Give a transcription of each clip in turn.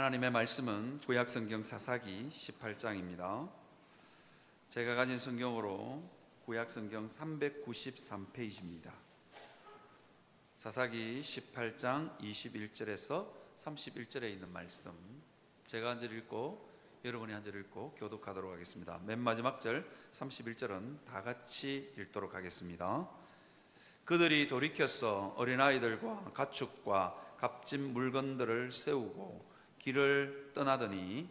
하나님의 말씀은 구약성경 사사기 18장입니다. 제가 가진 성경으로 구약성경 393페이지입니다. 사사기 18장 21절에서 31절에 있는 말씀, 제가 한 절 읽고 여러분이 한 절 읽고 교독하도록 하겠습니다. 맨 마지막 절 31절은 다 같이 읽도록 하겠습니다. 그들이 돌이켜서 어린아이들과 가축과 값진 물건들을 세우고 길을 떠나더니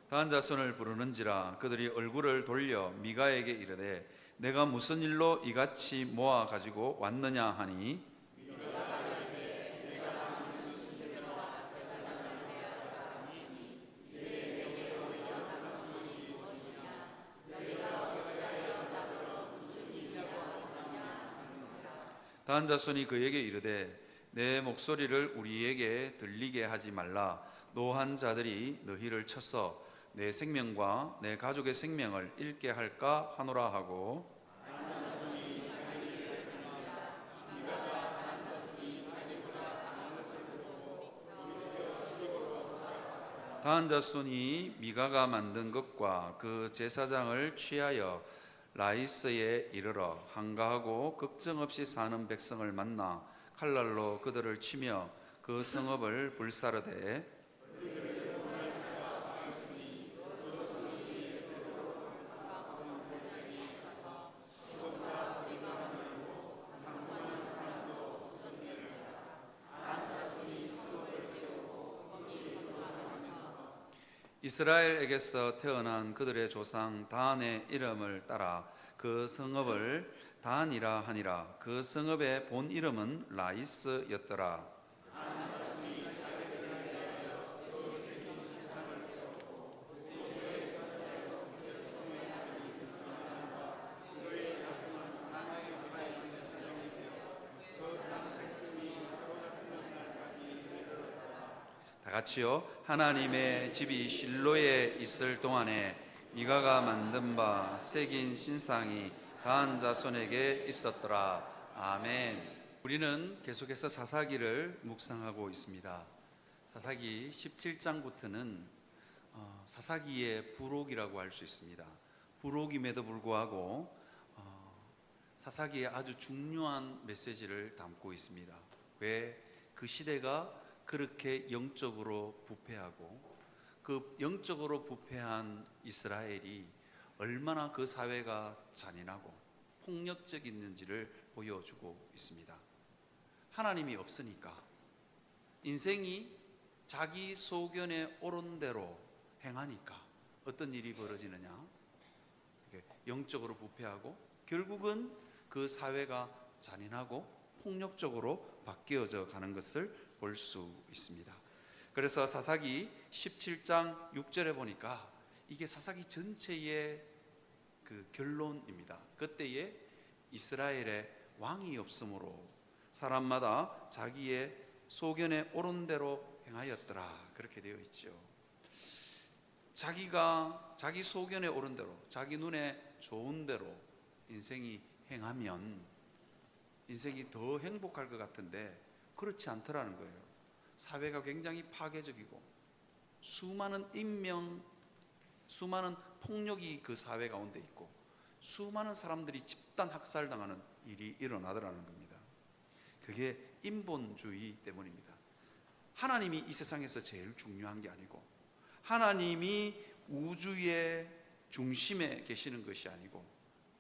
다한 자손을 부르는지라 그들이 얼굴을 돌려 미가에게 이르되 내가 무슨 일로 이같이 모아 가지고 왔느냐 하니 다한 자손이 그에게 이르되 내 목소리를 우리에게 들리게 하지 말라. 노한 자들이 너희를 쳐서 내 생명과 내 가족의 생명을 잃게 할까 하노라 하고 다한 자손이 미가가 만든 것과 그 제사장을 취하여 라이스에 이르러 한가하고 걱정 없이 사는 백성을 만나 칼날로 그들을 치며 그 성읍을 불사르되 이스라엘에게서 태어난 그들의 조상 단의 이름을 따라 그 성읍을 단이라 하니라. 그 성읍의 본 이름은 라이스였더라. 다 같이요. 하나님의 집이 실로에 있을 동안에 미가가 만든 바 새긴 신상이 단 자손에게 있었더라. 아멘. 우리는 계속해서 사사기를 묵상하고 있습니다. 사사기 17장부터는 사사기의 부록이라고 할 수 있습니다. 부록임에도 불구하고 사사기에 아주 중요한 메시지를 담고 있습니다. 왜 그 시대가 그렇게 영적으로 부패하고 그 영적으로 부패한 이스라엘이 얼마나 그 사회가 잔인하고 폭력적이었는지를 보여주고 있습니다. 하나님이 없으니까 인생이 자기 소견에 옳은 대로 행하니까 어떤 일이 벌어지느냐? 영적으로 부패하고 결국은 그 사회가 잔인하고 폭력적으로 바뀌어져 가는 것을 볼 수 있습니다. 그래서 사사기 17장 6절에 보니까 이게 사사기 전체의 그 결론입니다. 그때에 이스라엘에 왕이 없으므로 사람마다 자기의 소견에 옳은 대로 행하였더라. 그렇게 되어 있죠. 자기가 자기 소견에 옳은 대로, 자기 눈에 좋은 대로 인생이 행하면 인생이 더 행복할 것 같은데 그렇지 않더라는 거예요. 사회가 굉장히 파괴적이고 수많은 수많은 폭력이 그 사회 가운데 있고 수많은 사람들이 집단 학살당하는 일이 일어나더라는 겁니다. 그게 인본주의 때문입니다. 하나님이 이 세상에서 제일 중요한 게 아니고 하나님이 우주의 중심에 계시는 것이 아니고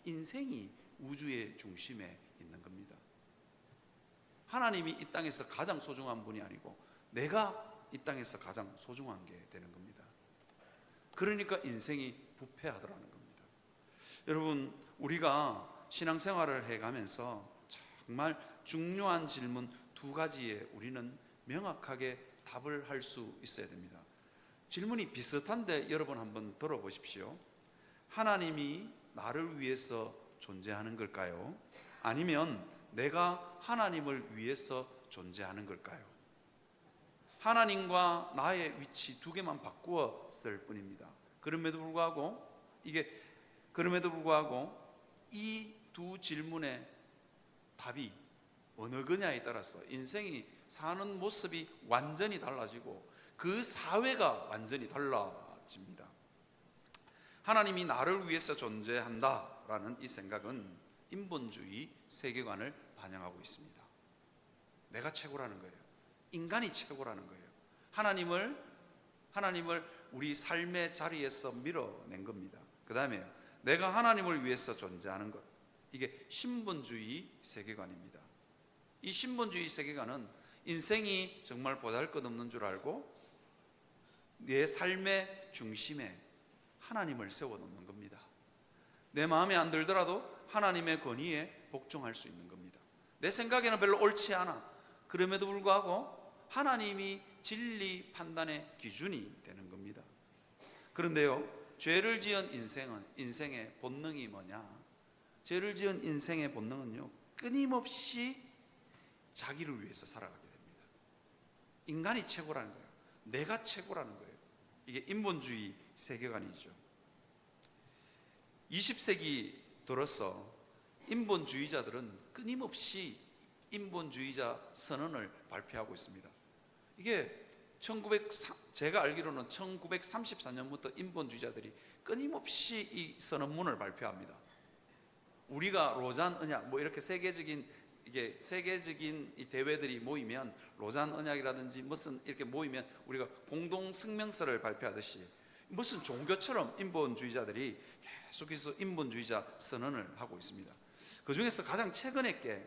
인생이 우주의 중심에 있는 겁니다. 하나님이 이 땅에서 가장 소중한 분이 아니고 내가 이 땅에서 가장 소중한 게 되는 겁니다. 그러니까 인생이 부패하더라는 겁니다. 여러분, 우리가 신앙생활을 해가면서 정말 중요한 질문 두 가지에 우리는 명확하게 답을 할 수 있어야 됩니다. 질문이 비슷한데 여러분 한번 들어보십시오. 하나님이 나를 위해서 존재하는 걸까요? 아니면 내가 하나님을 위해서 존재하는 걸까요? 하나님과 나의 위치 두 개만 바꾸었을 뿐입니다. 그럼에도 불구하고 이 두 질문의 답이 어느 거냐에 따라서 인생이 사는 모습이 완전히 달라지고 그 사회가 완전히 달라집니다. 하나님이 나를 위해서 존재한다라는 이 생각은 인본주의 세계관을 반영하고 있습니다. 내가 최고라는 거예요. 인간이 최고라는 거예요. 하나님을 우리 삶의 자리에서 밀어낸 겁니다. 그 다음에 내가 하나님을 위해서 존재하는 것, 이게 신본주의 세계관입니다. 이 신본주의 세계관은 인생이 정말 보잘것없는 줄 알고 내 삶의 중심에 하나님을 세워놓는 겁니다. 내 마음에 안 들더라도 하나님의 권위에 복종할 수 있는 겁니다. 내 생각에는 별로 옳지 않아. 그럼에도 불구하고 하나님이 진리 판단의 기준이 되는 겁니다. 그런데요, 죄를 지은 인생의 본능이 뭐냐? 죄를 지은 인생의 본능은요, 끊임없이 자기를 위해서 살아가게 됩니다. 인간이 최고라는 거예요. 내가 최고라는 거예요. 이게 인본주의 세계관이죠. 20세기 들어서 인본주의자들은 끊임없이 인본주의자 선언을 발표하고 있습니다. 이게 제가 알기로는 1934년부터 인본주의자들이 끊임없이 이 선언문을 발표합니다. 우리가 로잔 언약, 이렇게 세계적인 이 대회들이 모이면 로잔 언약이라든지 무슨 이렇게 모이면 우리가 공동 성명서를 발표하듯이 무슨 종교처럼 인본주의자들이 계속해서 인본주의자 선언을 하고 있습니다. 그 중에서 가장 최근의 게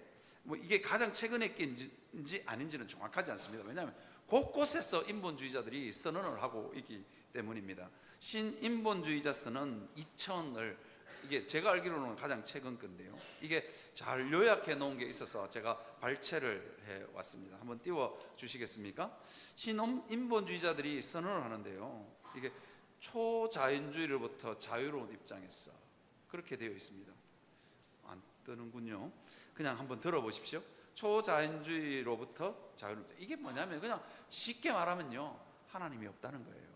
이게 가장 최근의 게인지 아닌지는 정확하지 않습니다. 왜냐하면 곳곳에서 인본주의자들이 선언을 하고 있기 때문입니다. 신인본주의자 선언 2000을 이게 제가 알기로는 가장 최근 건데요. 이게 잘 요약해 놓은 게 있어서 제가 발췌를 해 왔습니다. 한번 띄워 주시겠습니까? 신인본주의자들이 선언을 하는데요. 이게 초자연주의로부터 자유로운 입장에서 그렇게 되어 있습니다. 안 뜨는군요. 그냥 한번 들어보십시오. 초자연주의로부터 자유로운 입장. 이게 뭐냐면 그냥 쉽게 말하면요, 하나님이 없다는 거예요.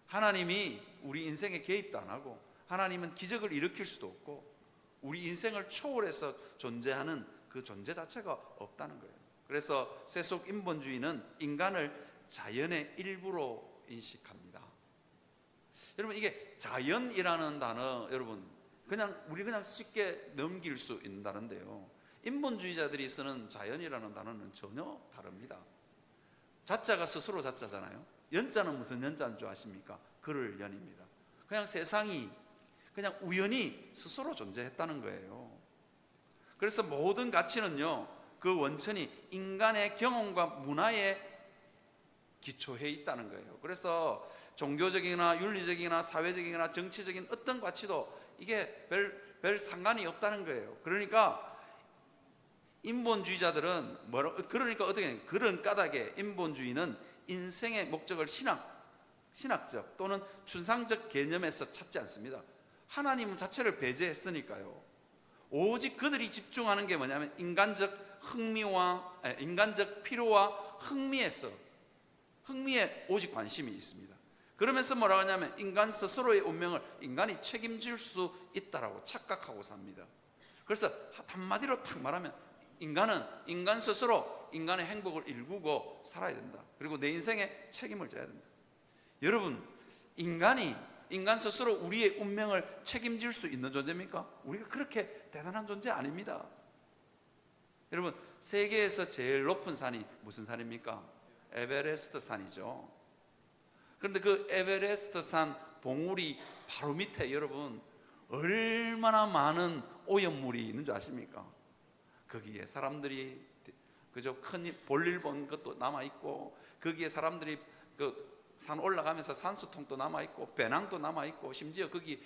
하나님이 우리 인생에 개입도 안 하고 하나님은 기적을 일으킬 수도 없고 우리 인생을 초월해서 존재하는 그 존재 자체가 없다는 거예요. 그래서 세속 인본주의는 인간을 자연의 일부로 인식합니다. 여러분, 이게 자연이라는 단어 여러분 우리 그냥 쉽게 넘길 수 있는 단어인데요, 인본주의자들이 쓰는 자연이라는 단어는 전혀 다릅니다. 자자가 스스로 자자잖아요. 연자는 무슨 연자인 줄 아십니까? 그를 연입니다. 그냥 세상이 그냥 우연히 스스로 존재했다는 거예요. 그래서 모든 가치는요, 그 원천이 인간의 경험과 문화에 기초해 있다는 거예요. 그래서 종교적이나 윤리적이나 사회적이나 정치적인 어떤 가치도 이게 별 상관이 없다는 거예요. 그러니까 인본주의자들은 그러니까 어떻게 그런 까닭에 인본주의는 인생의 목적을 신학적 또는 추상적 개념에서 찾지 않습니다. 하나님 자체를 배제했으니까요. 오직 그들이 집중하는 게 뭐냐면 인간적 필요와 흥미에 오직 관심이 있습니다. 그러면서 뭐라고 하냐면 인간 스스로의 운명을 인간이 책임질 수 있다라고 착각하고 삽니다. 그래서 한마디로 딱 말하면 인간은 인간 스스로 인간의 행복을 일구고 살아야 된다. 그리고 내 인생에 책임을 져야 된다. 여러분, 인간 스스로 우리의 운명을 책임질 수 있는 존재입니까? 우리가 그렇게 대단한 존재 아닙니다. 여러분, 세계에서 제일 높은 산이 무슨 산입니까? 에베레스트 산이죠. 그런데 그 에베레스트 산 봉우리 바로 밑에 여러분 얼마나 많은 오염물이 있는 줄 아십니까? 거기에 사람들이 그저 큰 볼일 본 것도 남아있고, 거기에 사람들이 그 산 올라가면서 산소통도 남아있고 배낭도 남아있고, 심지어 거기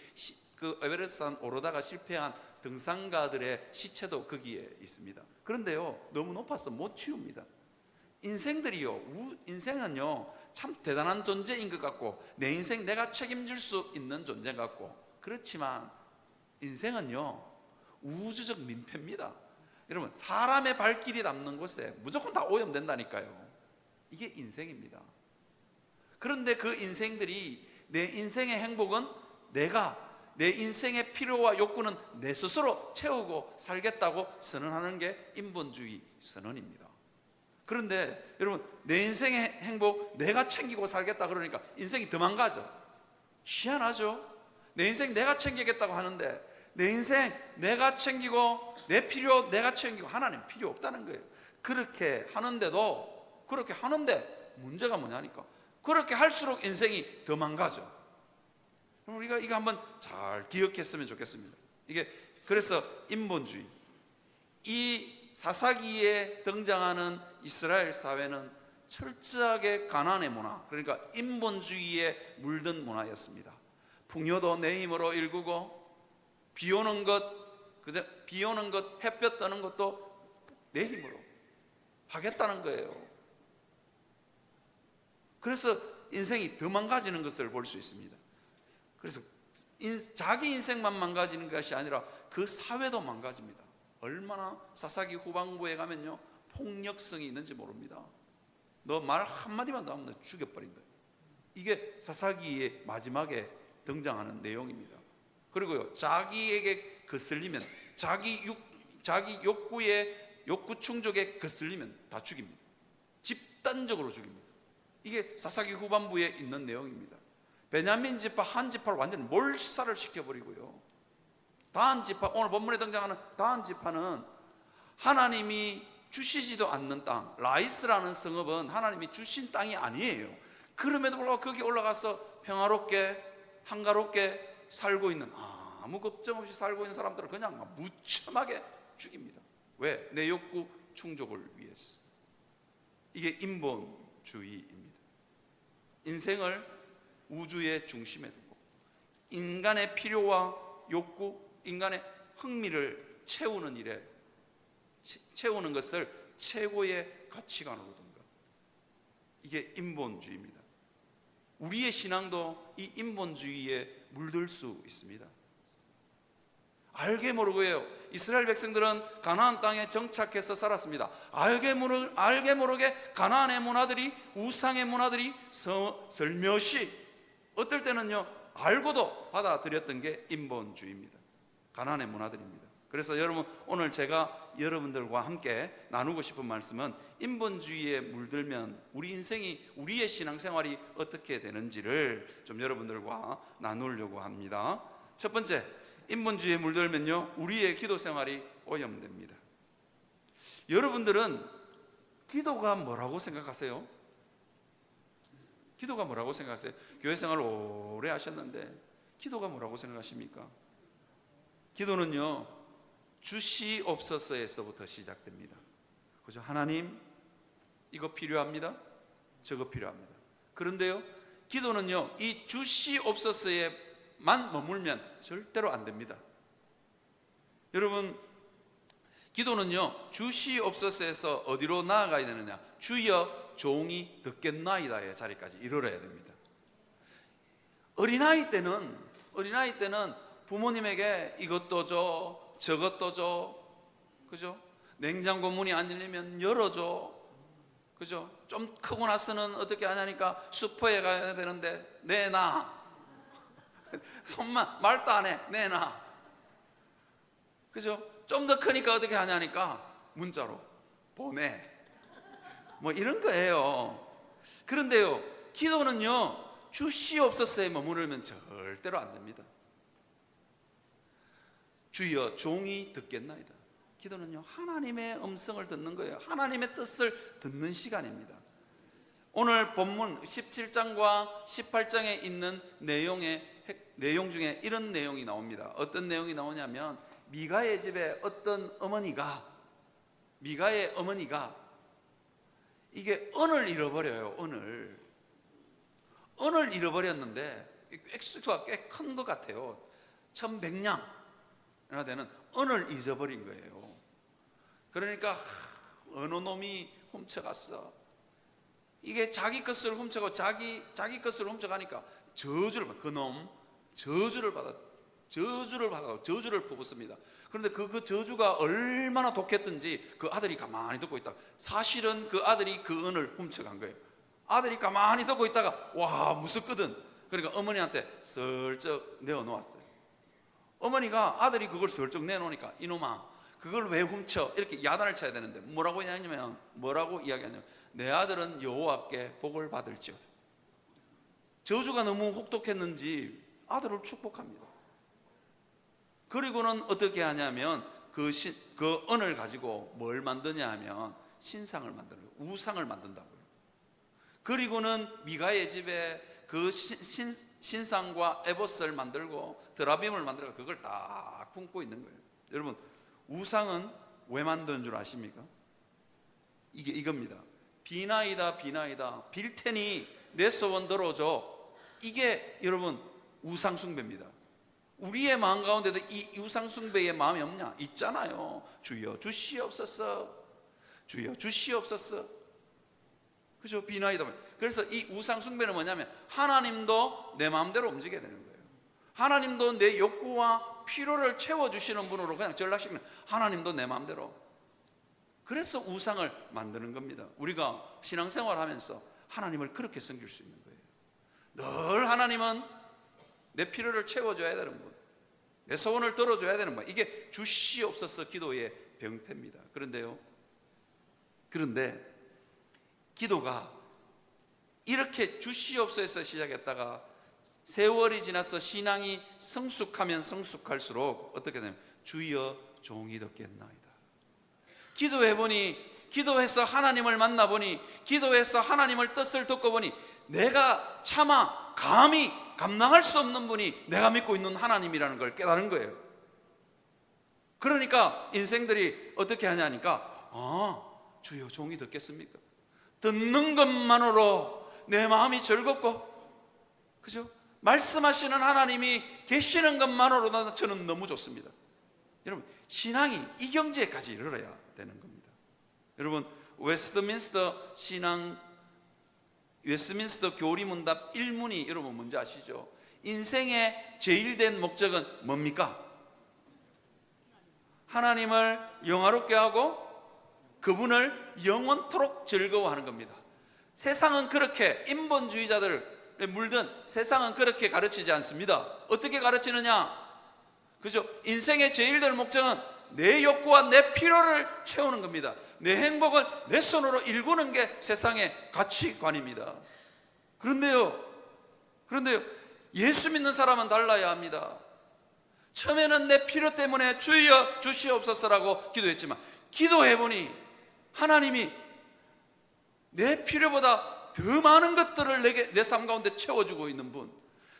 그 에베레스트 산 오르다가 실패한 등산가들의 시체도 거기에 있습니다. 그런데요, 너무 높아서 못 치웁니다. 인생은요 참 대단한 존재인 것 같고 내 인생 내가 책임질 수 있는 존재 같고, 그렇지만 인생은요 우주적 민폐입니다. 여러분, 사람의 발길이 닿는 곳에 무조건 다 오염된다니까요. 이게 인생입니다. 그런데 그 인생들이 내 인생의 행복은 내가 내 인생의 필요와 욕구는 내 스스로 채우고 살겠다고 선언하는 게 인본주의 선언입니다. 그런데 여러분, 내 인생의 행복 내가 챙기고 살겠다 그러니까 인생이 더 망가져. 희한하죠? 내 인생 내가 챙기겠다고 하는데 내 인생 내가 챙기고 내 필요 내가 챙기고 하나님 필요 없다는 거예요. 그렇게 하는데도, 그렇게 하는데 문제가 뭐냐니까, 그렇게 할수록 인생이 더 망가져. 우리가 이거 한번 잘 기억했으면 좋겠습니다. 이게 그래서 인본주의, 이 사사기에 등장하는 이스라엘 사회는 철저하게 가난의 문화, 그러니까 인본주의에 물든 문화였습니다. 풍요도 내 힘으로 일구고, 비 오는 것, 햇볕 뜨는 것도 내 힘으로 하겠다는 거예요. 그래서 인생이 더 망가지는 것을 볼 수 있습니다. 그래서 자기 인생만 망가지는 것이 아니라 그 사회도 망가집니다. 얼마나 사사기 후반부에 가면요, 폭력성이 있는지 모릅니다. 너 말 한마디만 더 하면 너 죽여버린다. 이게 사사기의 마지막에 등장하는 내용입니다. 그리고요, 자기에게 거슬리면, 자기 욕구 충족에 거슬리면 다 죽입니다. 집단적으로 죽입니다. 이게 사사기 후반부에 있는 내용입니다. 베냐민 지파 한 지파를 완전히 몰살을 시켜버리고요, 다한 지파, 오늘 본문에 등장하는 다한 지파는 하나님이 주시지도 않는 땅, 라이스라는 성읍은 하나님이 주신 땅이 아니에요. 그럼에도 불구하고 거기 올라가서 평화롭게 한가롭게 살고 있는, 아무 걱정 없이 살고 있는 사람들을 그냥 무참하게 죽입니다. 왜? 내 욕구 충족을 위해서. 이게 인본주의입니다. 인생을 우주의 중심에 두고 인간의 필요와 욕구, 인간의 흥미를 채우는 일에, 채우는 것을 최고의 가치관으로 둔 것, 이게 인본주의입니다. 우리의 신앙도 이 인본주의에 물들 수 있습니다. 알게 모르고요, 이스라엘 백성들은 가나안 땅에 정착해서 살았습니다. 알게 모르게 가나안의 문화들이, 우상의 문화들이 슬며시, 어떨 때는요 알고도 받아들였던 게 인본주의입니다. 가나안의 문화들입니다. 그래서 여러분, 오늘 제가 여러분들과 함께 나누고 싶은 말씀은 인본주의에 물들면 우리 인생이, 우리의 신앙생활이 어떻게 되는지를 좀 여러분들과 나누려고 합니다. 첫 번째, 인본주의에 물들면요, 우리의 기도 생활이 오염됩니다. 여러분들은 기도가 뭐라고 생각하세요? 기도가 뭐라고 생각하세요? 교회 생활 오래 하셨는데 기도가 뭐라고 생각하십니까? 기도는요, 주시옵소서에서부터 시작됩니다. 그죠? 하나님, 이거 필요합니다, 저거 필요합니다. 그런데요, 기도는요, 이 주시옵소서에만 머물면 절대로 안 됩니다. 여러분, 기도는요, 주시옵소서에서 어디로 나아가야 되느냐? 주여 종이 듣겠나이다의 자리까지 이르러야 됩니다. 어린아이 때는 부모님에게 이것도 줘, 저것도 줘, 그죠? 냉장고 문이 안 열리면 열어줘, 그죠? 좀 크고 나서는 어떻게 하냐니까 슈퍼에 가야 되는데 내놔, 손만 말도 안 해, 내놔, 그죠? 좀 더 크니까 어떻게 하냐니까 문자로 보내, 뭐 이런 거예요. 그런데요, 기도는요, 주시옵소서에 머무르면 절대로 안 됩니다. 주여 종이 듣겠나이다. 기도는요, 하나님의 음성을 듣는 거예요. 하나님의 뜻을 듣는 시간입니다. 오늘 본문 17장과 18장에 있는 내용 중에 이런 내용이 나옵니다. 어떤 내용이 나오냐면, 미가의 집에 어떤 미가의 어머니가 이게 은을 잃어버려요. 은을 잃어버렸는데 액수가 꽤 큰 것 같아요. 1100냥이나 되는 은을 잊어버린 거예요. 그러니까 어느 놈이 훔쳐갔어. 이게 자기 것을 훔쳐가고 자기 것을 훔쳐가니까 그놈 저주를 퍼붓습니다. 그런데 그 저주가 얼마나 독했던지 그 아들이 가만히 듣고 있다가, 사실은 그 아들이 그 은을 훔쳐간 거예요. 아들이 가만히 듣고 있다가 와 무섭거든. 그러니까 어머니한테 슬쩍 내어놓았어요. 어머니가 아들이 그걸 슬쩍 내놓으니까 이놈아 그걸 왜 훔쳐? 이렇게 야단을 쳐야 되는데 뭐라고 이야기하냐면 내 아들은 여호와께 복을 받을지어다. 저주가 너무 혹독했는지 아들을 축복합니다. 그리고는 어떻게 하냐면 그 언을 가지고 뭘 만드냐 하면 신상을 만드는 거예요. 우상을 만든다고요. 그리고는 미가의 집에 그 신상과 에봇을 만들고 드라빔을 만들고 그걸 딱 품고 있는 거예요. 여러분, 우상은 왜 만드는 줄 아십니까? 이겁니다. 비나이다 비나이다 빌 테니 내 소원 들어줘. 이게 여러분 우상 숭배입니다. 우리의 마음 가운데도 이 우상 숭배의 마음이 없냐? 있잖아요. 주여 주시옵소서, 주여 주시옵소서. 그죠? 비나이다. 그래서 이 우상 숭배는 뭐냐면 하나님도 내 마음대로 움직여야 되는 거예요. 하나님도 내 욕구와 필요를 채워주시는 분으로 그냥 전락시키면 하나님도 내 마음대로. 그래서 우상을 만드는 겁니다. 우리가 신앙생활 하면서 하나님을 그렇게 섬길 수 있는 거예요. 늘 하나님은 내 필요를 채워줘야 되는 분, 내 소원을 들어줘야 되는 분. 이게 주시옵소서 기도의 병폐입니다. 그런데 기도가 이렇게 주시옵소서에서 시작했다가 세월이 지나서 신앙이 성숙하면 성숙할수록 어떻게 되냐면 주여 종이 듣겠나이다. 기도해보니, 기도해서 하나님을 만나보니, 기도해서 하나님을 뜻을 듣고 보니 내가 차마 감히 감당할 수 없는 분이 내가 믿고 있는 하나님이라는 걸 깨달은 거예요. 그러니까 인생들이 어떻게 하냐니까 주여 종이 듣겠습니까? 듣는 것만으로 내 마음이 즐겁고, 그죠? 말씀하시는 하나님이 계시는 것만으로도 저는 너무 좋습니다. 여러분, 신앙이 이 경지에까지 이르러야 되는 겁니다. 여러분, 웨스트민스터 교리문답 1문이 여러분 뭔지 아시죠? 인생의 제일 된 목적은 뭡니까? 하나님을 영화롭게 하고 그분을 영원토록 즐거워하는 겁니다. 세상은 그렇게, 인본주의자들 물든 세상은 그렇게 가르치지 않습니다. 어떻게 가르치느냐? 그죠? 인생의 제일 될 목적은 내 욕구와 내 필요를 채우는 겁니다. 내 행복을 내 손으로 일구는 게 세상의 가치관입니다. 그런데요, 예수 믿는 사람은 달라야 합니다. 처음에는 내 필요 때문에 주여 주시옵소서라고 기도했지만 기도해보니 하나님이 내 필요보다 더 많은 것들을 내 삶 가운데 채워주고 있는 분,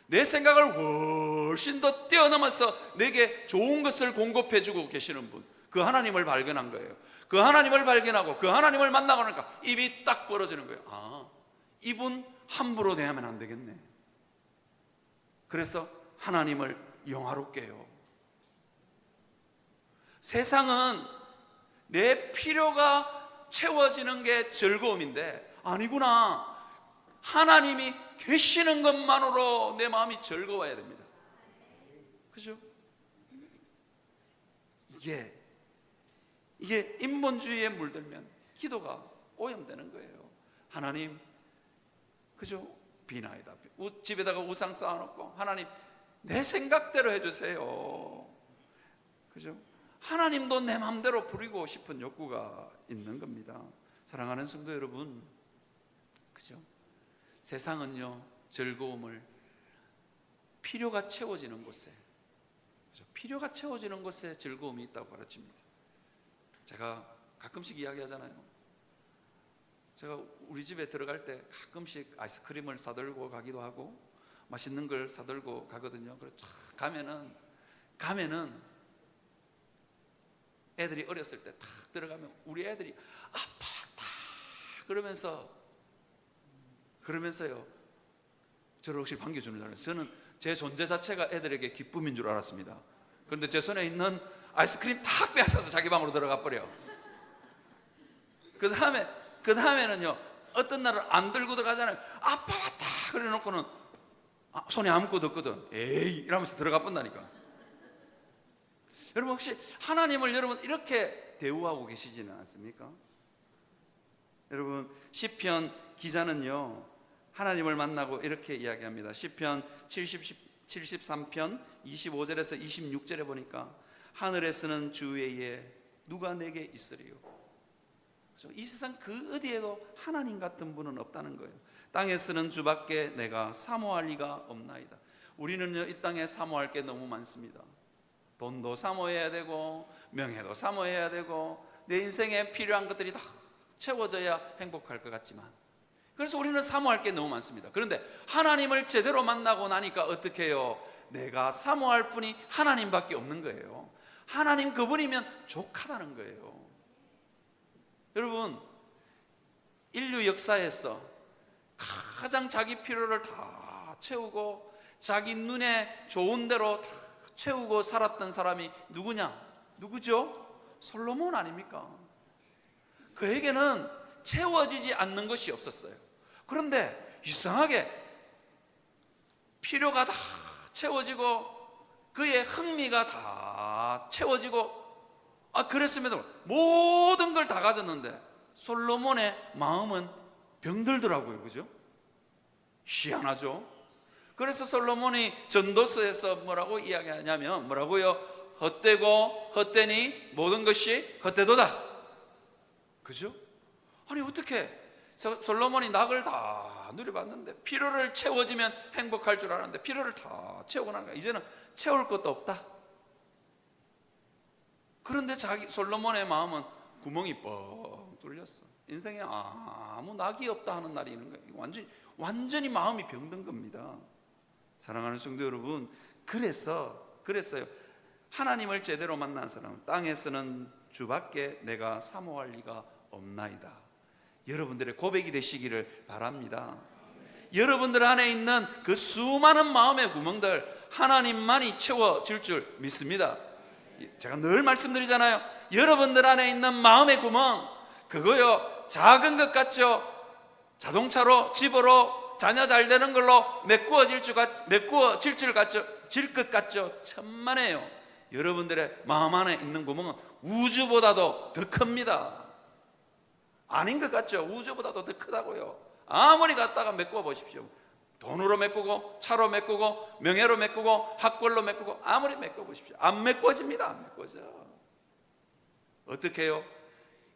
내 생각을 훨씬 더 뛰어넘어서 내게 좋은 것을 공급해주고 계시는 분, 그 하나님을 발견한 거예요. 그 하나님을 발견하고 그 하나님을 만나고 나니까 입이 딱 벌어지는 거예요. 이분 함부로 대하면 안 되겠네. 그래서 하나님을 영화롭게 해요. 세상은 내 필요가 채워지는 게 즐거움인데 아니구나. 하나님이 계시는 것만으로 내 마음이 즐거워야 됩니다. 그죠? 이게 인본주의에 물들면 기도가 오염되는 거예요. 하나님, 그죠? 비나이다. 집에다가 우상 쌓아놓고 하나님 내 생각대로 해주세요. 그죠? 하나님도 내 마음대로 부리고 싶은 욕구가 있는 겁니다. 사랑하는 성도 여러분, 그죠? 세상은요, 즐거움을 필요가 채워지는 곳에, 그죠? 필요가 채워지는 곳에 즐거움이 있다고 가르칩니다. 제가 가끔씩 이야기하잖아요. 제가 우리 집에 들어갈 때 가끔씩 아이스크림을 사들고 가기도 하고 맛있는 걸 사들고 가거든요. 그래서 가면은 애들이 어렸을 때 탁 들어가면 우리 애들이 아팠다 그러면서요 저를 혹시 반겨주는 줄 알았어요. 저는 제 존재 자체가 애들에게 기쁨인 줄 알았습니다. 그런데 제 손에 있는 아이스크림 탁 빼앗아서 자기 방으로 들어가 버려. 그 다음에는요 어떤 날은 안 들고 들어가잖아요. 아팠다 그래 놓고는 손에 아무것도 없거든. 에이 이러면서 들어가 본다니까. 여러분 혹시 하나님을 여러분 이렇게 대우하고 계시지는 않습니까? 여러분 시편 기자는요 하나님을 만나고 이렇게 이야기합니다. 시편 73편 25절에서 26절에 보니까 하늘에서는 주 외에 누가 내게 있으리요. 이 세상 그 어디에도 하나님 같은 분은 없다는 거예요. 땅에서는 주밖에 내가 사모할 리가 없나이다. 우리는요, 이 땅에 사모할 게 너무 많습니다. 돈도 사모해야 되고 명예도 사모해야 되고 내 인생에 필요한 것들이 다 채워져야 행복할 것 같지만, 그래서 우리는 사모할 게 너무 많습니다. 그런데 하나님을 제대로 만나고 나니까 어떻게 해요? 내가 사모할 분이 하나님밖에 없는 거예요. 하나님 그분이면 족하다는 거예요. 여러분, 인류 역사에서 가장 자기 필요를 다 채우고 자기 눈에 좋은 대로 다 채우고 살았던 사람이 누구냐? 누구죠? 솔로몬 아닙니까? 그에게는 채워지지 않는 것이 없었어요. 그런데 이상하게 필요가 다 채워지고 그의 흥미가 다 채워지고, 그랬음에도 모든 걸 다 가졌는데 솔로몬의 마음은 병들더라고요. 그죠? 희한하죠? 그래서 솔로몬이 전도서에서 뭐라고 이야기하냐면, 뭐라고요? 헛되고 헛되니 모든 것이 헛되도다. 그죠? 아니, 어떻게 솔로몬이 낙을 다 누려봤는데 필요를 채워지면 행복할 줄 알았는데 필요를 다 채우고 나니까 이제는 채울 것도 없다. 그런데 솔로몬의 마음은 구멍이 뻥 뚫렸어. 인생에 아무 낙이 없다 하는 날이 있는 거예요. 완전히 마음이 병든 겁니다. 사랑하는 성도 여러분, 그랬어요. 하나님을 제대로 만난 사람은 땅에서는 주밖에 내가 사모할 리가 없나이다. 여러분들의 고백이 되시기를 바랍니다. 여러분들 안에 있는 그 수많은 마음의 구멍들 하나님만이 채워줄 줄 믿습니다. 제가 늘 말씀드리잖아요. 여러분들 안에 있는 마음의 구멍, 그거요, 작은 것 같죠? 자동차로, 집으로, 자녀 잘 되는 걸로 메꾸어질 것 같죠? 천만에요. 여러분들의 마음 안에 있는 구멍은 우주보다도 더 큽니다. 아닌 것 같죠? 우주보다도 더 크다고요. 아무리 갖다가 메꾸어 보십시오. 돈으로 메꾸고, 차로 메꾸고, 명예로 메꾸고, 학벌로 메꾸고, 아무리 메꾸어 보십시오. 안 메꿔집니다. 안 메꿔져. 어떻게 해요?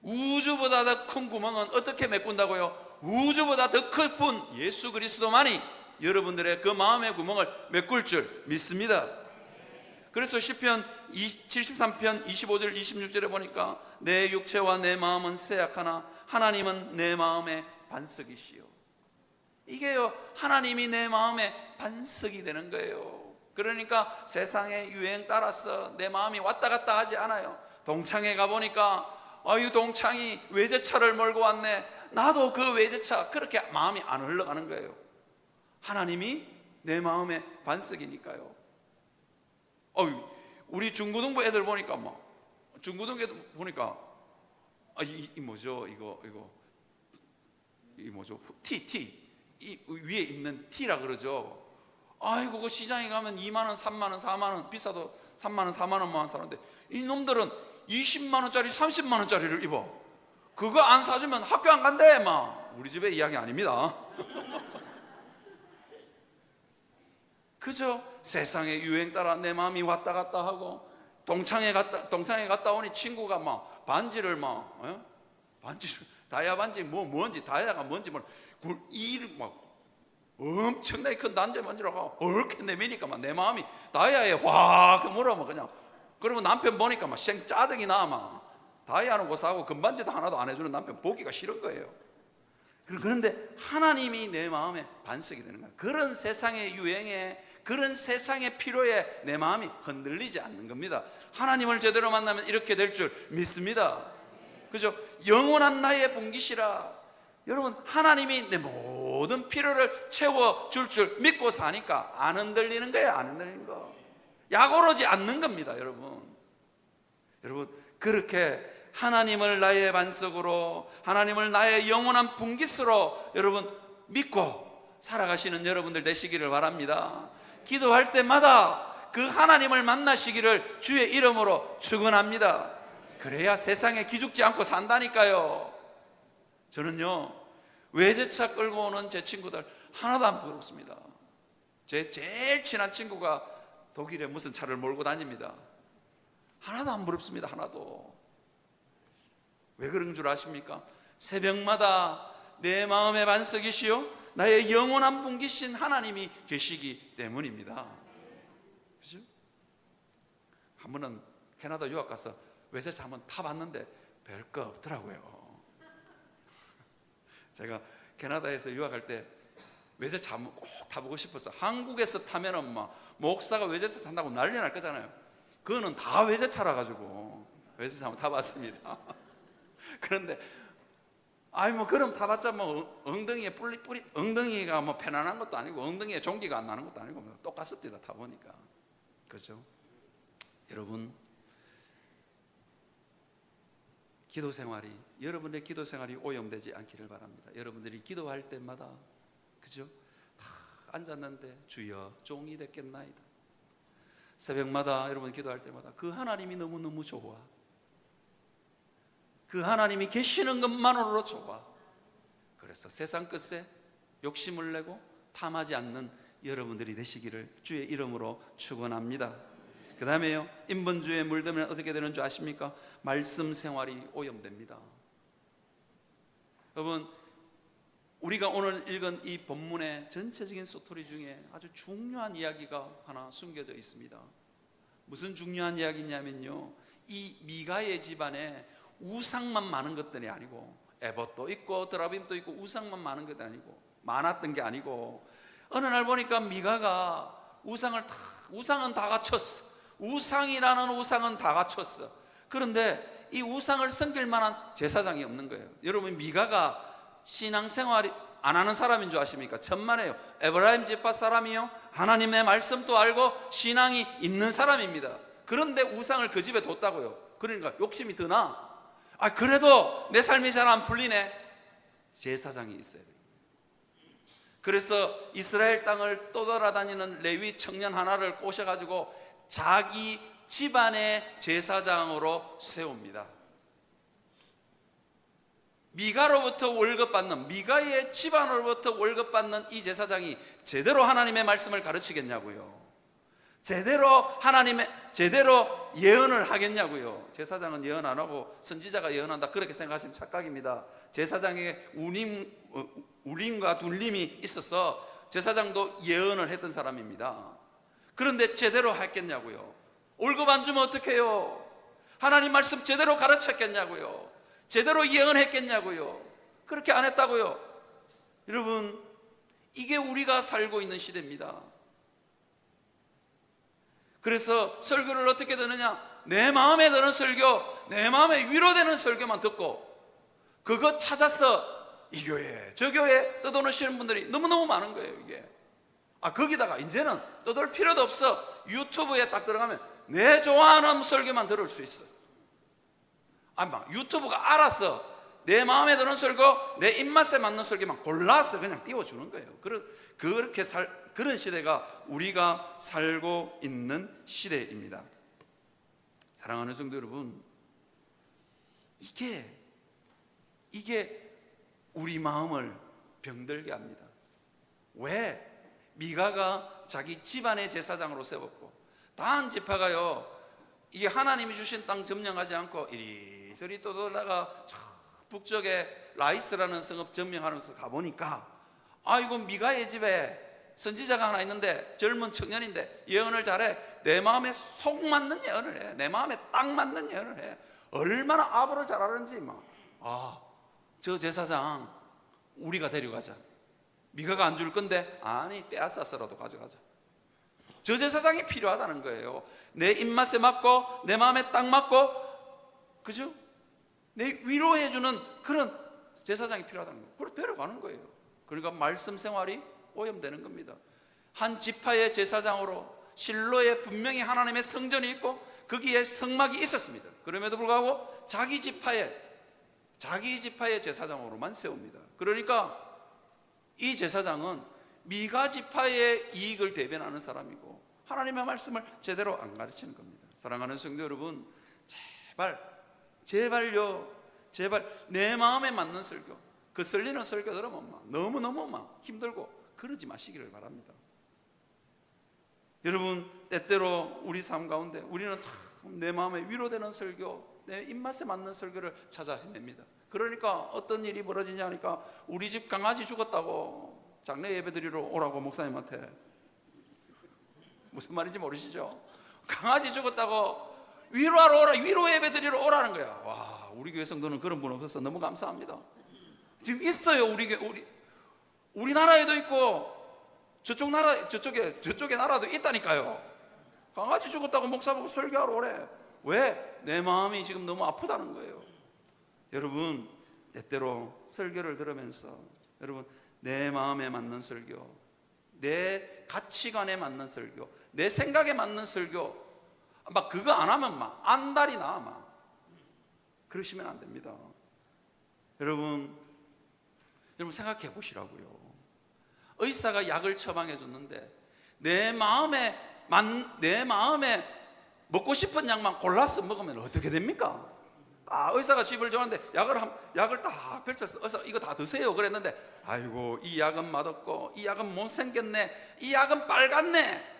우주보다 더 큰 구멍은 어떻게 메꾼다고요? 우주보다 더 큰 분 예수 그리스도만이 여러분들의 그 마음의 구멍을 메꿀 줄 믿습니다. 그래서 시편 73편 25절 26절에 보니까 내 육체와 내 마음은 쇠약하나 하나님은 내 마음의 반석이시요. 이게요, 하나님이 내 마음의 반석이 되는 거예요. 그러니까 세상의 유행 따라서 내 마음이 왔다 갔다 하지 않아요. 동창회 가보니까 이 동창이 외제차를 몰고 왔네. 나도 그 외제차, 그렇게 마음이 안 흘러가는 거예요. 하나님이 내 마음의 반석이니까요. 우리 중고등부 애들 보니까 중고등부 애들 보니까 이 뭐죠? 이거 뭐죠? 티 이 위에 입는 티라 그러죠. 아이고, 그 시장에 가면 2만 원, 3만 원, 4만 원, 비싸도 3만 원, 4만 원만 사는데 이 놈들은 20만 원짜리, 30만 원짜리를 입어. 그거 안 사주면 학교 안 간대. 우리 집의 이야기 아닙니다. 그죠? 세상의 유행 따라 내 마음이 왔다 갔다 하고, 동창회 갔다 오니 친구가 반지를 다이아 반지 뭔지, 다이아가 뭔지 엄청나게 큰 단지 반지라고 얼게 내미니까 내 마음이 다이아에 확 물어 그냥. 그러면 남편 보니까 생 짜증이 나. 다이아는 못 사고 금반지도 하나도 안 해주는 남편 보기가 싫은 거예요. 그런데 하나님이 내 마음의 반석이 되는 거예요. 그런 세상의 유행에, 그런 세상의 필요에 내 마음이 흔들리지 않는 겁니다. 하나님을 제대로 만나면 이렇게 될 줄 믿습니다. 그죠? 영원한 나의 분깃이라. 여러분, 하나님이 내 모든 필요를 채워줄 줄 믿고 사니까 안 흔들리는 거예요. 안 흔들리는 거. 약 오르지 않는 겁니다. 여러분, 그렇게 하나님을 나의 반석으로, 하나님을 나의 영원한 분깃으로 여러분 믿고 살아가시는 여러분들 되시기를 바랍니다. 기도할 때마다 그 하나님을 만나시기를 주의 이름으로 축원합니다. 그래야 세상에 기죽지 않고 산다니까요. 저는요, 외제차 끌고 오는 제 친구들 하나도 안 부럽습니다. 제 제일 친한 친구가 독일에 무슨 차를 몰고 다닙니다. 하나도 안 부럽습니다. 하나도. 왜 그런 줄 아십니까? 새벽마다 내 마음의 반석이시요 나의 영원한 분기신 하나님이 계시기 때문입니다. 그죠? 한 번은 캐나다 유학 가서 외제차 한번 타봤는데 별거 없더라고요. 제가 캐나다에서 유학할 때 외제차 한번 꼭 타보고 싶어서, 한국에서 타면은 막 목사가 외제차 탄다고 난리 날 거잖아요. 그거는 다 외제차라 가지고 외제차 한번 타봤습니다. 그런데 뭐 그럼 타봤자 뭐 엉덩이에 뿌리 엉덩이가 뭐 편안한 것도 아니고 엉덩이에 종기가 안 나는 것도 아니고 뭐 똑같습니다. 타보니까. 그렇죠? 여러분, 기도 생활이, 여러분의 기도 생활이 오염되지 않기를 바랍니다. 여러분들이 기도할 때마다, 그죠? 앉았는데 주여 종이 됐겠나이다. 새벽마다 여러분 기도할 때마다 그 하나님이 너무너무 좋아. 그 하나님이 계시는 것만으로 좋아. 그래서 세상 끝에 욕심을 내고 탐하지 않는 여러분들이 되시기를 주의 이름으로 축원합니다. 그 다음에요, 인본주의에 물들면 어떻게 되는 줄 아십니까? 말씀 생활이 오염됩니다. 여러분, 우리가 오늘 읽은 이 본문의 전체적인 스토리 중에 아주 중요한 이야기가 하나 숨겨져 있습니다. 무슨 중요한 이야기냐면요, 이 미가의 집안에 우상만 많은 것들이 아니고, 에봇도 있고 드라빔도 있고 우상만 많은 것도 아니고, 많았던 게 아니고, 어느 날 보니까 미가가 우상은 다 갖췄어. 우상이라는 우상은 다 갖췄어. 그런데 이 우상을 섬길 만한 제사장이 없는 거예요. 여러분, 미가가 신앙생활 안 하는 사람인 줄 아십니까? 천만에요. 에브라임 지파 사람이요, 하나님의 말씀도 알고 신앙이 있는 사람입니다. 그런데 우상을 그 집에 뒀다고요. 그러니까 욕심이 드나? 그래도 내 삶이 잘 안 풀리네. 제사장이 있어야 돼요. 그래서 이스라엘 땅을 떠돌아다니는 레위 청년 하나를 꼬셔가지고 자기 집안의 제사장으로 세웁니다. 미가로부터 월급 받는, 미가의 집안으로부터 월급 받는 이 제사장이 제대로 하나님의 말씀을 가르치겠냐고요. 제대로 예언을 하겠냐고요. 제사장은 예언 안 하고 선지자가 예언한다, 그렇게 생각하시면 착각입니다. 제사장에게 울림과 둘림이 있어서 제사장도 예언을 했던 사람입니다. 그런데 제대로 했겠냐고요. 월급 안 주면 어떡해요? 하나님 말씀 제대로 가르쳤겠냐고요. 제대로 예언했겠냐고요. 그렇게 안 했다고요. 여러분, 이게 우리가 살고 있는 시대입니다. 그래서 설교를 어떻게 듣느냐? 내 마음에 드는 설교, 내 마음에 위로되는 설교만 듣고 그거 찾아서 이 교회 저 교회 떠도시는 분들이 너무너무 많은 거예요. 이게 거기다가 이제는 떠돌 필요도 없어. 유튜브에 딱 들어가면 내 좋아하는 설교만 들을 수 있어. 유튜브가 알아서 내 마음에 드는 설교, 내 입맛에 맞는 설교만 골라서 그냥 띄워주는 거예요. 그런 시대가 우리가 살고 있는 시대입니다. 사랑하는 성도 여러분, 이게 우리 마음을 병들게 합니다. 왜? 미가가 자기 집안의 제사장으로 세웠고, 단 지파가요, 이게 하나님이 주신 땅 점령하지 않고 이리저리 떠돌다가 북쪽에 라이스라는 성읍 점령하면서 가보니까, 이거 미가의 집에 선지자가 하나 있는데 젊은 청년인데 예언을 잘해. 내 마음에 속 맞는 예언을 해. 내 마음에 딱 맞는 예언을 해. 얼마나 아부를 잘하는지. 저 제사장 우리가 데려가자. 미가가 안 줄 건데, 아니 빼앗아서라도 가져가자. 저 제사장이 필요하다는 거예요. 내 입맛에 맞고 내 마음에 딱 맞고, 그죠? 내 위로해주는 그런 제사장이 필요하다는 거예요. 그걸 데려가는 거예요. 그러니까 말씀 생활이 오염되는 겁니다. 한 지파의 제사장으로 실로에 분명히 하나님의 성전이 있고 거기에 성막이 있었습니다. 그럼에도 불구하고 자기 지파의 제사장으로만 세웁니다. 그러니까 이 제사장은 미가 지파의 이익을 대변하는 사람이고 하나님의 말씀을 제대로 안 가르치는 겁니다. 사랑하는 성도 여러분, 제발요, 내 마음에 맞는 설교, 그 설리는 설교 들으면 너무너무 힘들고 그러지 마시기를 바랍니다. 여러분, 때때로 우리 삶 가운데 우리는 참 내 마음에 위로되는 설교, 내 입맛에 맞는 설교를 찾아 헤맵니다. 그러니까 어떤 일이 벌어지냐 하니까 우리 집 강아지 죽었다고 장례 예배 드리러 오라고 목사님한테. 무슨 말인지 모르시죠? 강아지 죽었다고 위로하러 오라, 위로 예배 드리러 오라는 거야. 와, 우리 교회 성도는 그런 분 없어서 너무 감사합니다. 지금 있어요. 우리나라에도 있고 저쪽에 나라도 있다니까요. 강아지 죽었다고 목사 보고 설교하러 오래. 왜? 내 마음이 지금 너무 아프다는 거예요. 여러분, 때때로 설교를 들으면서 여러분, 내 마음에 맞는 설교, 내 가치관에 맞는 설교, 내 생각에 맞는 설교, 막 그거 안 하면 막 안달이 나. 막 그러시면 안 됩니다. 여러분 생각해 보시라고요. 의사가 약을 처방해 줬는데 내 마음에 먹고 싶은 약만 골라서 먹으면 어떻게 됩니까? 의사가 집을 줬는데 약을 딱 펼쳤어. 의사 이거 다 드세요 그랬는데, 아이고 이 약은 맛없고 이 약은 못생겼네, 이 약은 빨갛네.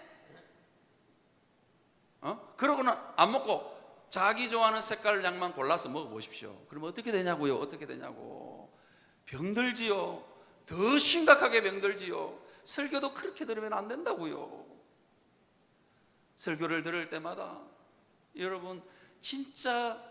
그러고는 안 먹고 자기 좋아하는 색깔 약만 골라서 먹어보십시오. 그러면 어떻게 되냐고요? 어떻게 되냐고. 병들지요. 더 심각하게 병들지요. 설교도 그렇게 들으면 안 된다고요. 설교를 들을 때마다 여러분 진짜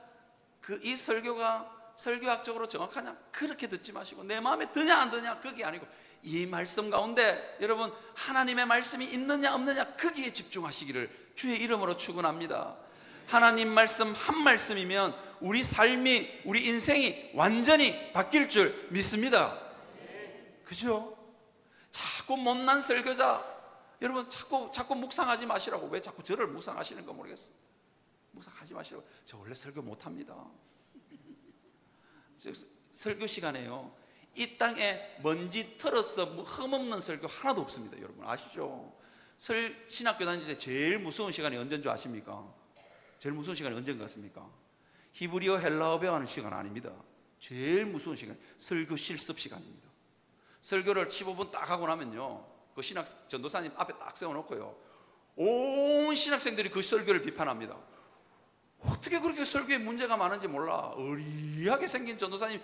이 설교가 설교학적으로 정확하냐? 그렇게 듣지 마시고 내 마음에 드냐 안 드냐 그게 아니고 이 말씀 가운데 여러분 하나님의 말씀이 있느냐 없느냐 거기에 집중하시기를 주의 이름으로 축원합니다. 하나님 말씀 한 말씀이면 우리 삶이, 우리 인생이 완전히 바뀔 줄 믿습니다. 그죠? 자꾸 못난 설교자 여러분 자꾸 묵상하지 마시라고. 왜 자꾸 저를 묵상하시는 거 모르겠어요. 묵상하지 마시라고. 저 원래 설교 못합니다. 설교 시간에요 이 땅에 먼지 털어서 흠없는 설교 하나도 없습니다. 여러분 아시죠? 신학교 다닐 때 제일 무서운 시간이 언제인 줄 아십니까? 제일 무서운 시간이 언제인 것 같습니까? 히브리어 헬라어 배우는 시간 아닙니다. 제일 무서운 시간 설교 실습 시간입니다. 설교를 15분 딱 하고 나면요 그 전도사님 앞에 딱 세워놓고요 온 신학생들이 그 설교를 비판합니다. 어떻게 그렇게 설교에 문제가 많은지 몰라. 어리하게 생긴 전도사님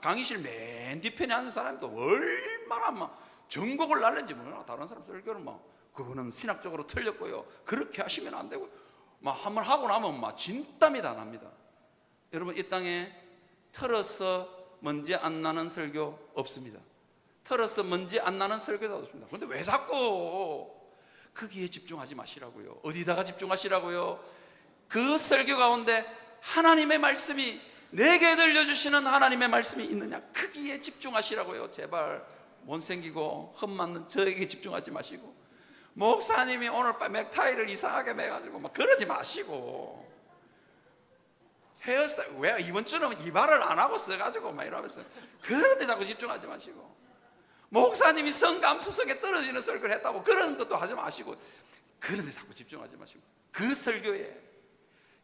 강의실 맨 뒤편에 앉은 사람도 얼마나 막 전곡을 날는지 몰라. 다른 사람 설교를 막 그거는 신학적으로 틀렸고요 그렇게 하시면 안 되고 막 한번 하고 나면 막 진땀이 다 납니다. 여러분 이 땅에 털어서 먼지 안 나는 설교 없습니다. 털어서 먼지 안 나는 설교도 없습니다. 그런데 왜 자꾸 거기에 집중하지 마시라고요. 어디다가 집중하시라고요? 그 설교 가운데 하나님의 말씀이 내게 들려주시는 하나님의 말씀이 있느냐 거기에 집중하시라고요. 제발 못생기고 흠맞는 저에게 집중하지 마시고 목사님이 오늘 넥타이를 이상하게 매가지고 막 그러지 마시고 헤어스타일 왜 이번 주는 이발을 안 하고 써가지고 막 이러면서 그런 데 자꾸 집중하지 마시고 목사님이 성감수성에 떨어지는 설교를 했다고 그런 것도 하지 마시고 그런 데 자꾸 집중하지 마시고 그 설교에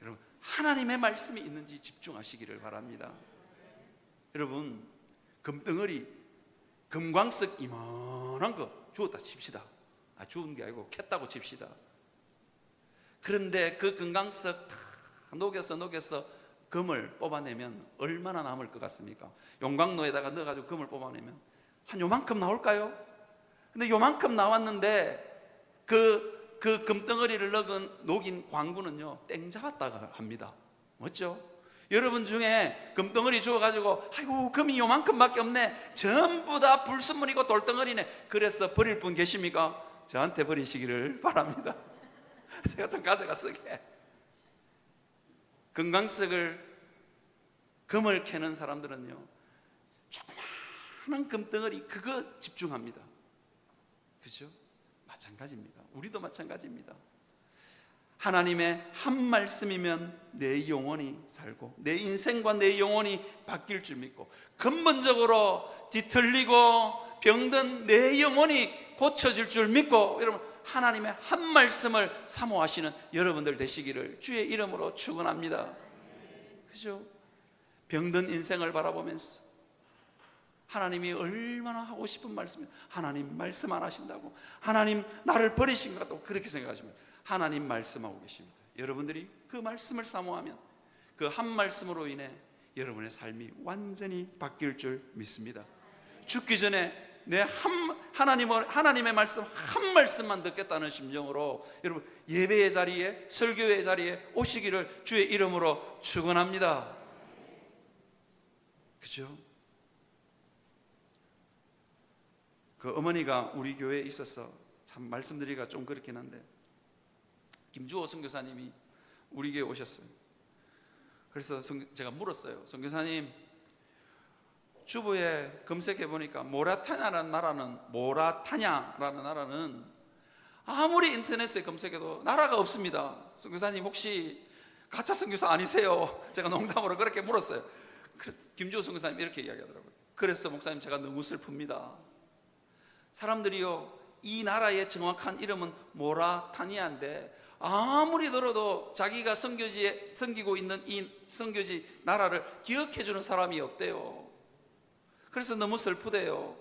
여러분 하나님의 말씀이 있는지 집중하시기를 바랍니다. 여러분 금덩어리 금광석 이만한 거 주었다 칩시다. 주운 게 아니고 캤다고 칩시다. 그런데 그 금광석 다 녹여서 금을 뽑아내면 얼마나 남을 것 같습니까? 용광로에다가 넣어가지고 금을 뽑아내면 한 요만큼 나올까요? 근데 요만큼 나왔는데 그 금덩어리를 녹인 광구는요 땡 잡았다고 합니다. 맞죠? 여러분 중에 금덩어리 주워가지고 아이고 금이 요만큼밖에 없네 전부 다 불순물이고 돌덩어리네 그래서 버릴 분 계십니까? 저한테 버리시기를 바랍니다. 제가 좀 가져가 쓰게. 금광석을 금을 캐는 사람들은요 조그마한 금덩어리 그거 집중합니다. 그죠? 마찬가지입니다. 우리도 마찬가지입니다. 하나님의 한 말씀이면 내 영혼이 살고 내 인생과 내 영혼이 바뀔 줄 믿고 근본적으로 뒤틀리고 병든 내 영혼이 고쳐질 줄 믿고 여러분 하나님의 한 말씀을 사모하시는 여러분들 되시기를 주의 이름으로 축원합니다. 그죠? 병든 인생을 바라보면서 하나님이 얼마나 하고 싶은 말씀이, 하나님 말씀 안 하신다고, 하나님 나를 버리신가, 또 그렇게 생각하시면 하나님 말씀하고 계십니다. 여러분들이 그 말씀을 사모하면 그 한 말씀으로 인해 여러분의 삶이 완전히 바뀔 줄 믿습니다. 죽기 전에 하나님의 말씀 한 말씀만 듣겠다는 심정으로 여러분 예배의 자리에, 설교의 자리에 오시기를 주의 이름으로 축원합니다. 그죠? 그 어머니가 우리 교회에 있어서 참 말씀드리기가 좀 그렇긴 한데, 김주호 선교사님이 우리 교회에 오셨어요. 그래서 제가 물었어요. 선교사님, 주보에 검색해 보니까 모라타냐라는 나라는 아무리 인터넷에 검색해도 나라가 없습니다. 선교사님 혹시 가짜 선교사 아니세요? 제가 농담으로 그렇게 물었어요. 그래서 김주호 선교사님 이렇게 이야기하더라고요. 그래서 목사님, 제가 너무 슬픕니다. 사람들이요, 이 나라의 정확한 이름은 모라타니아인데 아무리 들어도 자기가 섬기고 있는 이 선교지 나라를 기억해 주는 사람이 없대요. 그래서 너무 슬프대요.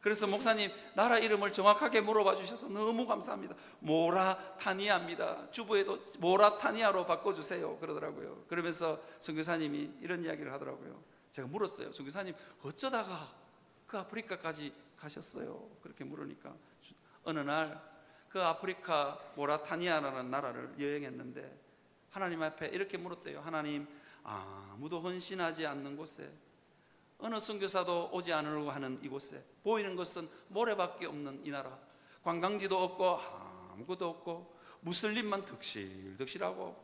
그래서 목사님, 나라 이름을 정확하게 물어봐 주셔서 너무 감사합니다. 모라타니아입니다. 주보에도 모라타니아로 바꿔주세요 그러더라고요. 그러면서 선교사님이 이런 이야기를 하더라고요. 제가 물었어요. 선교사님, 어쩌다가 그 아프리카까지 가셨어요? 그렇게 물으니까 어느 날 그 아프리카 모라타니아라는 나라를 여행했는데 하나님 앞에 이렇게 물었대요. 하나님, 아무도 헌신하지 않는 곳에, 어느 선교사도 오지 않으려고 하는 이곳에, 보이는 것은 모래밖에 없는 이 나라, 관광지도 없고 아무것도 없고 무슬림만 득실득실하고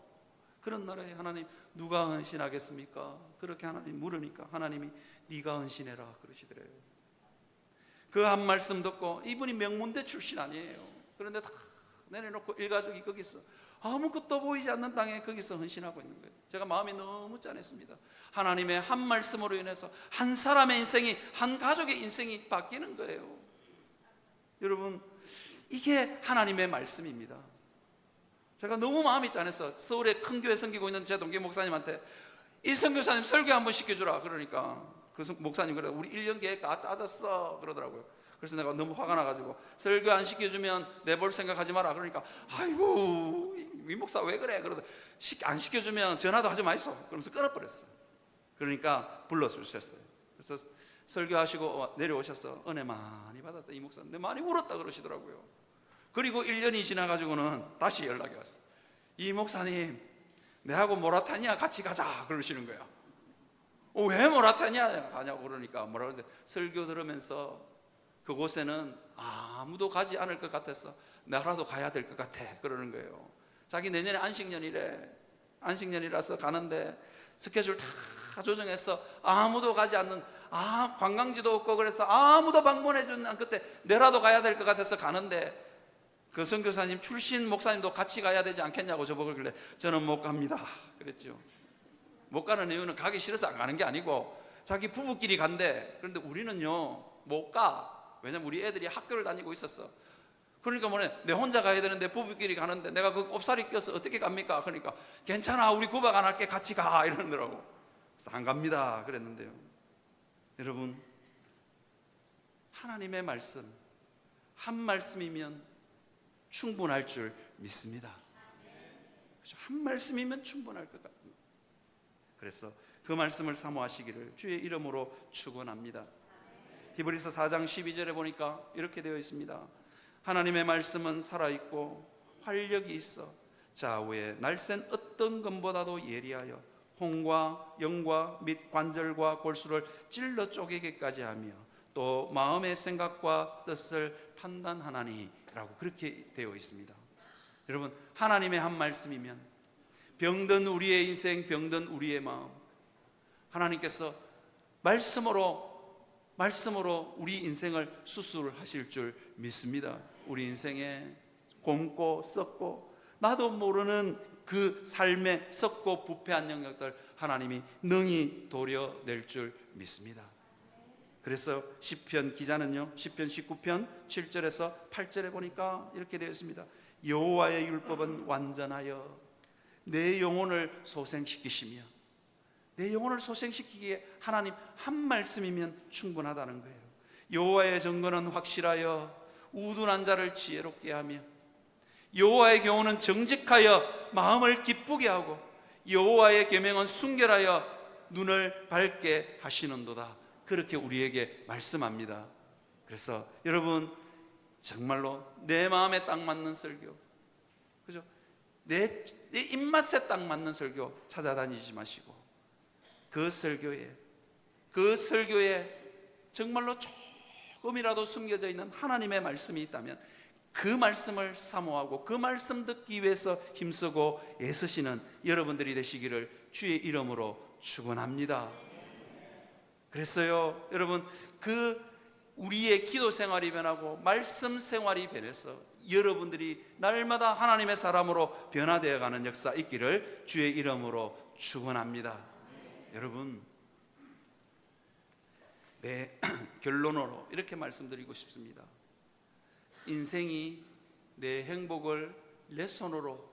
그런 나라에 하나님 누가 헌신하겠습니까? 그렇게 하나님 물으니까 하나님이 네가 헌신해라 그러시더래요. 그 한 말씀 듣고, 이분이 명문대 출신 아니에요. 그런데 다 내려놓고 일가족이 거기서 아무것도 보이지 않는 땅에 거기서 헌신하고 있는 거예요. 제가 마음이 너무 짠했습니다. 하나님의 한 말씀으로 인해서 한 사람의 인생이, 한 가족의 인생이 바뀌는 거예요. 여러분, 이게 하나님의 말씀입니다. 제가 너무 마음이 짠해서 서울에 큰 교회 섬기고 있는 제 동기 목사님한테 이 선교사님 설교 한번 시켜주라 그러니까 그 목사님 그래, 우리 1년 계획 다 짜졌어 그러더라고요. 그래서 내가 너무 화가 나가지고, 설교 안 시켜주면 내볼 생각하지 마라 그러니까, 아이고 이 목사 왜 그래 그러더니, 안 시켜주면 전화도 하지 마이소 그러면서 끊어버렸어요. 그러니까 불러주셨어요. 그래서 설교하시고 내려오셔서 은혜 많이 받았다 이 목사, 내 많이 울었다 그러시더라고요. 그리고 1년이 지나가지고는 다시 연락이 왔어요. 이 목사님, 내하고 모라타니아 같이 가자 그러시는 거예요. 왜 모라타니아 가냐고 그러니까 뭐라 그러는데, 설교 들으면서 그곳에는 아무도 가지 않을 것 같아서 나라도 가야 될 것 같아 그러는 거예요. 자기 내년에 안식년이라서 가는데 스케줄 다 조정해서 아무도 가지 않는, 관광지도 없고 그래서 아무도 방문해 주는 그때 내라도 가야 될 것 같아서 가는데, 그 선교사님 출신 목사님도 같이 가야 되지 않겠냐고 저보길래 저는 못 갑니다 그랬죠. 못 가는 이유는 가기 싫어서 안 가는 게 아니고 자기 부부끼리 간대. 그런데 우리는요 못 가. 왜냐면 우리 애들이 학교를 다니고 있었어. 그러니까 내 혼자 가야 되는데 부부끼리 가는데 내가 그 꼽사리 껴서 어떻게 갑니까? 그러니까 괜찮아, 우리 구박 안 할게, 같이 가 이러더라고. 그래서 안 갑니다 그랬는데요. 여러분, 하나님의 말씀 한 말씀이면 충분할 줄 믿습니다. 한 말씀이면 충분할 것 같습니다. 그래서 그 말씀을 사모하시기를 주의 이름으로 축원합니다. 히브리서 4장 12절에 보니까 이렇게 되어 있습니다. 하나님의 말씀은 살아있고 활력이 있어 좌우에 날쌘 어떤 검보다도 예리하여 혼과 영과 및 관절과 골수를 찔러 쪼개기까지 하며 또 마음의 생각과 뜻을 판단하나니 라고 그렇게 되어 있습니다. 여러분, 하나님의 한 말씀이면 병든 우리의 인생, 병든 우리의 마음, 하나님께서 말씀으로 우리 인생을 수술하실 줄 믿습니다. 우리 인생에 곪고 썩고 나도 모르는 그 삶의 썩고 부패한 영역들 하나님이 능히 도려낼 줄 믿습니다. 그래서 시편 기자는요, 시편 19편 7절에서 8절에 보니까 이렇게 되어 있습니다. 여호와의 율법은 완전하여 내 영혼을 소생시키시며 내 영혼을 소생시키기에 하나님 한 말씀이면 충분하다는 거예요. 여호와의 증거는 확실하여 우둔한 자를 지혜롭게 하며 여호와의 교훈은 정직하여 마음을 기쁘게 하고 여호와의 계명은 순결하여 눈을 밝게 하시는도다. 그렇게 우리에게 말씀합니다. 그래서 여러분, 정말로 내 마음에 딱 맞는 설교, 그죠? 내 입맛에 딱 맞는 설교 찾아다니지 마시고 그 설교에 정말로 조금이라도 숨겨져 있는 하나님의 말씀이 있다면 그 말씀을 사모하고 그 말씀 듣기 위해서 힘쓰고 애쓰시는 여러분들이 되시기를 주의 이름으로 축원합니다. 그랬어요. 여러분, 우리의 기도 생활이 변하고 말씀 생활이 변해서 여러분들이 날마다 하나님의 사람으로 변화되어 가는 역사 있기를 주의 이름으로 축원합니다. 여러분, 결론으로 이렇게 말씀드리고 싶습니다. 인생이 내 행복을 내 손으로,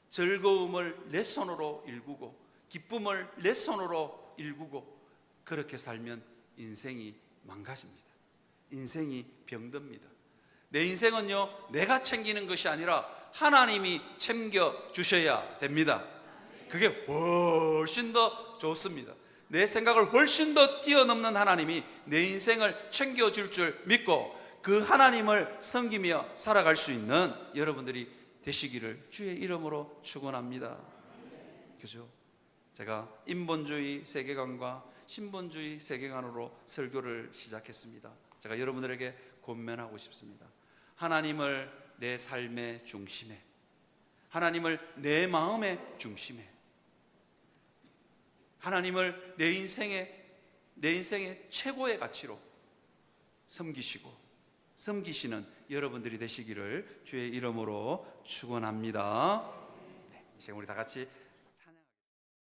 즐거움을 내 손으로 일구고 기쁨을 내 손으로 일구고 그렇게 살면 인생이 망가집니다. 인생이 병듭니다. 내 인생은요, 내가 챙기는 것이 아니라 하나님이 챙겨주셔야 됩니다. 그게 훨씬 더 좋습니다. 내 생각을 훨씬 더 뛰어넘는 하나님이 내 인생을 챙겨줄 줄 믿고 그 하나님을 섬기며 살아갈 수 있는 여러분들이 되시기를 주의 이름으로 축원합니다. 그죠? 제가 인본주의 세계관과 신본주의 세계관으로 설교를 시작했습니다. 제가 여러분들에게 권면하고 싶습니다. 하나님을 내 삶의 중심에, 하나님을 내 마음의 중심에, 하나님을 내 인생의 최고의 가치로 섬기시는 여러분들이 되시기를 주의 이름으로 축원합니다. 네, 이제 우리 다 같이